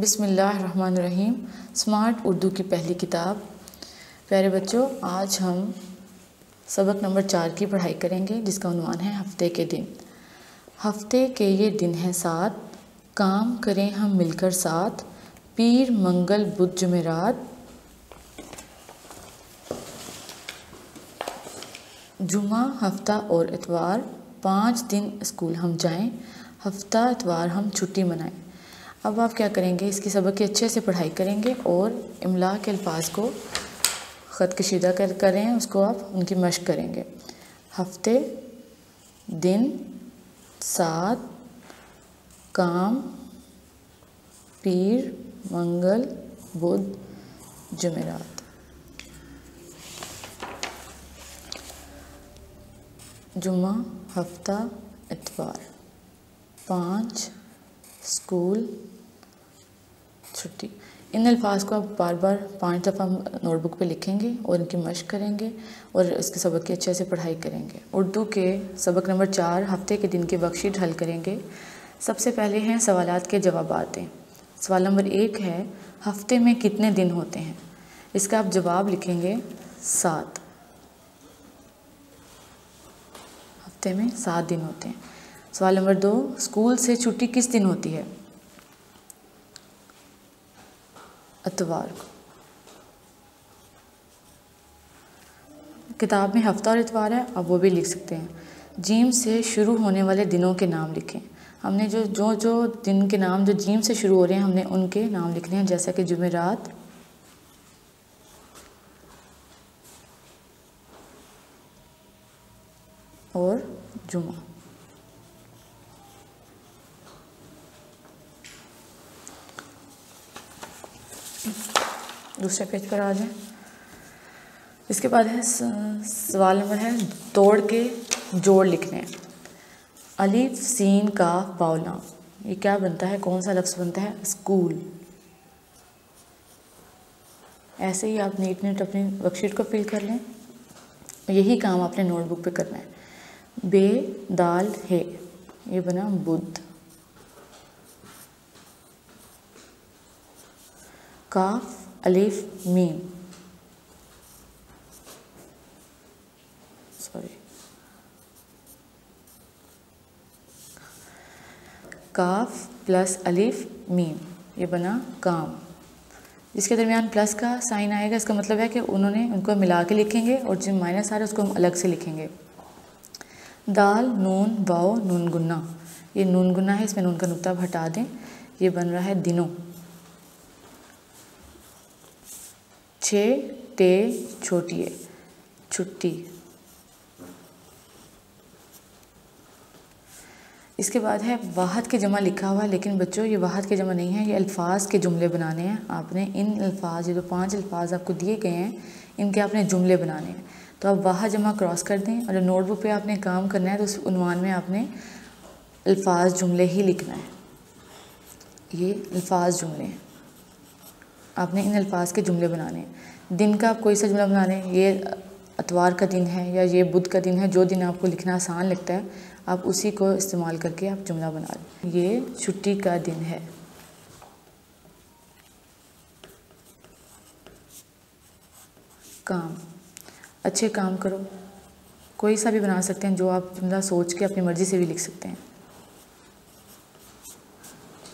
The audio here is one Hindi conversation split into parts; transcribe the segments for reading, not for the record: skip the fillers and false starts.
बिस्मिल्लाहिर्रहमानिर्रहीम। स्मार्ट उर्दू की पहली किताब। प्यारे बच्चों, आज हम सबक नंबर 4 की पढ़ाई करेंगे, जिसका उन्वान है हफ्ते के दिन। हफ्ते के ये दिन हैं 7, काम करें हम मिलकर साथ, पीर मंगल बुध जुमेरात, जुमा हफ्ता और इतवार, 5 दिन स्कूल हम जाएं, हफ्ता इतवार हम छुट्टी मनाएं। अब आप क्या करेंगे, इसकी सबक की अच्छे से पढ़ाई करेंगे और इमला के अल्फाज को ख़त कशीदा करें, उसको आप उनकी मश्क करेंगे। हफ्ते, दिन, 7, काम, पीर, मंगल, बुध, जुमेरात। जुमा, हफ्ता, इतवार, 5 स्कूल, छुट्टी। इन अल्फाज को आप बार बार 5 दफ़ा नोटबुक पे लिखेंगे और इनकी मश्क करेंगे और इसके सबक की अच्छे से पढ़ाई करेंगे। उर्दू के सबक नंबर 4 हफ्ते के दिन की वर्कशीट हल करेंगे। सबसे पहले हैं सवालात के जवाबात दें। सवाल नंबर 1 है, हफ्ते में कितने दिन होते हैं? इसका आप जवाब लिखेंगे 7। हफ्ते में 7 दिन होते हैं। सवाल नंबर 2, स्कूल से छुट्टी किस दिन होती है? इतवार को। किताब में हफ्ता और इतवार है, आप वो भी लिख सकते हैं। जीम से शुरू होने वाले दिनों के नाम लिखें। हमने जो दिन के नाम जो जीम से शुरू हो रहे हैं, हमने उनके नाम लिखने हैं, जैसा कि जुमेरात, और जुमा। दूसरे पेज पर आ जाएं। इसके बाद है सवाल नंबर है, तोड़ के जोड़ लिखने हैं। अलिफ सीन काफ बावला, ये क्या बनता है, कौन सा लफ्ज़ बनता है? स्कूल। ऐसे ही आप नीट अपनी वर्कशीट को फिल कर लें। यही काम आपने नोटबुक पे करना है। बे दाल है, ये बना बुध। काफ अलिफ मीम, काफ प्लस अलिफ मीम, ये बना काम। जिसके दरमियान प्लस का साइन आएगा, इसका मतलब है कि उनको मिला के लिखेंगे और जो माइनस आ रहा है उसको हम अलग से लिखेंगे। दाल नून वाओ नून गुन्ना, ये नून गुन्ना है, इसमें नून का नुक्ता हटा दें, ये बन रहा है दिनों। 6 टे छोटी है, छुट्टी। इसके बाद है वाहद के जमा लिखा हुआ है, लेकिन बच्चों ये वाहद के जमा नहीं है, ये अल्फाज के जुमले बनाने हैं। आपने इन अल्फाज, ये जो 5 अल्फाज आपको दिए गए हैं, इनके आपने जुमले बनाने हैं। तो आप वाहद जमा क्रॉस कर दें और नोटबुक पे आपने काम करना है, तो उस उन्वान में आपने अल्फाज जुमले ही लिखना है। ये अल्फाज जुमले हैं, आपने इन अल्फाज के जुमले बनाने हैं। दिन का आप कोई सा जुमला बना लें, ये इतवार का दिन है या ये बुध का दिन है, जो दिन आपको लिखना आसान लगता है आप उसी को इस्तेमाल करके आप जुमला बना लें। ये छुट्टी का दिन है। काम, अच्छे काम करो, कोई सा भी बना सकते हैं, जो आप जुमला सोच के अपनी मर्ज़ी से भी लिख सकते हैं।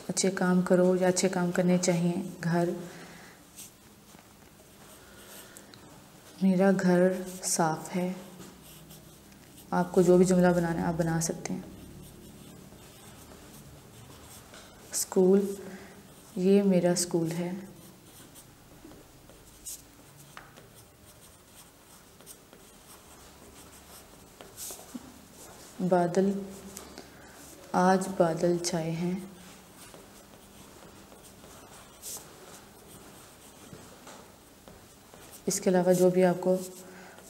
अच्छे काम करो या अच्छे काम करने चाहिए। घर, मेरा घर साफ है। आपको जो भी जुमला बनाना है आप बना सकते हैं। स्कूल, ये मेरा स्कूल है। बादल, आज बादल छाए हैं। इसके अलावा जो भी आपको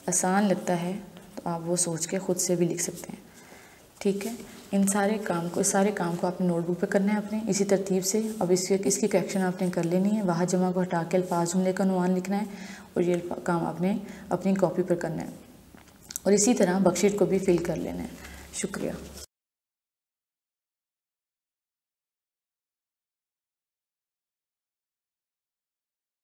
आसान लगता है तो आप वो सोच के ख़ुद से भी लिख सकते हैं। ठीक है, इस सारे काम को आपने नोटबुक पे करना है अपने इसी तरतीब से। अब इसकी करेक्शन आपने कर लेनी है। वाहद जमा को हटा के अल्फाज जुमले का उन्वान लिखना है और ये काम आपने अपनी कॉपी पर करना है और इसी तरह वर्कशीट को भी फिल कर लेना है। शुक्रिया।